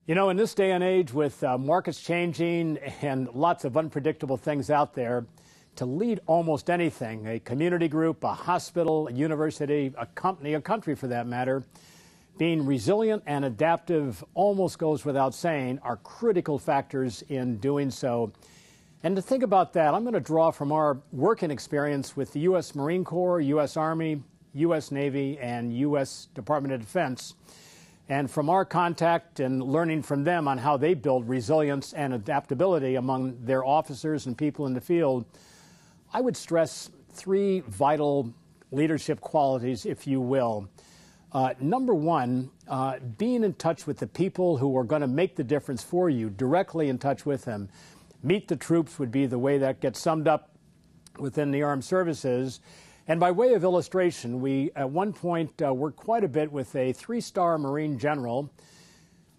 You know, in this day and age with markets changing and lots of unpredictable things out there, to lead almost anything, a community group, a hospital, a university, a company, a country for that matter, being resilient and adaptive almost goes without saying are critical factors in doing so. And to think about that, I'm going to draw from our working experience with the U.S. Marine Corps, U.S. Army, U.S. Navy, and U.S. Department of Defense. And from our contact and learning from them on how they build resilience and adaptability among their officers and people in the field, I would stress three vital leadership qualities, if you will. Number one, being in touch with the people who are going to make the difference for you, directly in touch with them. Meet the troops would be the way that gets summed up within the armed services. And by way of illustration, we at one point worked quite a bit with a three-star Marine general.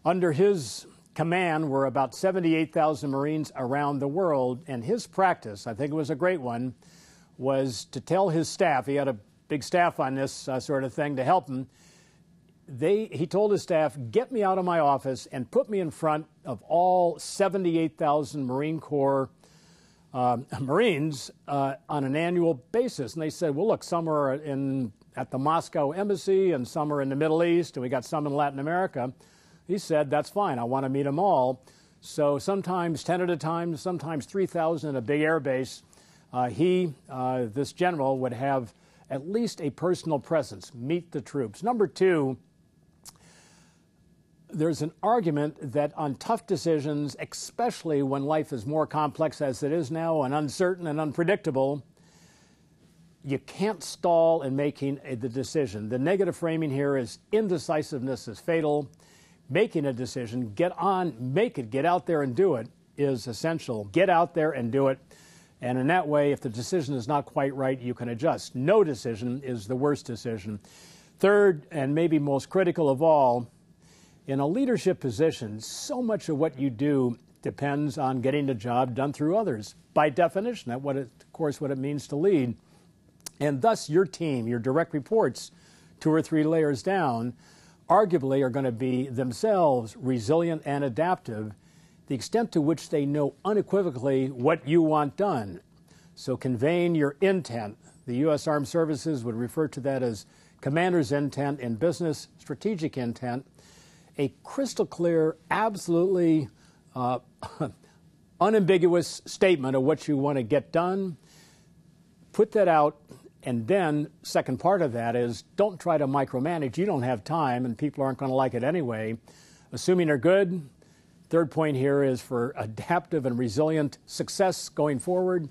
Under his command were about 78,000 Marines around the world, and his practice, I think it was a great one, was to tell his staff, he had a big staff on this sort of thing to help him, he told his staff, get me out of my office and put me in front of all 78,000 Marine Corps Marines on an annual basis. And they said, well, look, some are at the Moscow embassy and some are in the Middle East and we got some in Latin America. He said, that's fine. I want to meet them all. So sometimes 10 at a time, sometimes 3,000 at a big air base. This general, would have at least a personal presence, meet the troops. Number two, there's an argument that on tough decisions, especially when life is more complex as it is now and uncertain and unpredictable, you can't stall in making the decision. The negative framing here is indecisiveness is fatal. Making a decision, get out there and do it is essential. Get out there and do it. And in that way, if the decision is not quite right, you can adjust. No decision is the worst decision. Third, and maybe most critical of all, in a leadership position, so much of what you do depends on getting the job done through others. By definition, that's of course what it means to lead. And thus your team, your direct reports, 2 or 3 layers down, arguably are going to be themselves resilient and adaptive, the extent to which they know unequivocally what you want done. So conveying your intent, the U.S. Armed Services would refer to that as commander's intent in business, strategic intent, a crystal clear, absolutely unambiguous statement of what you want to get done. Put that out, and then second part of that is don't try to micromanage. You don't have time, and people aren't going to like it anyway. Assuming they're good. Third point here is for adaptive and resilient success going forward.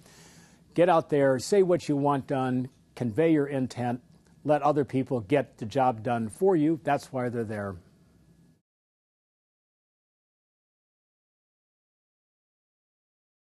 Get out there, say what you want done, convey your intent, let other people get the job done for you. That's why they're there.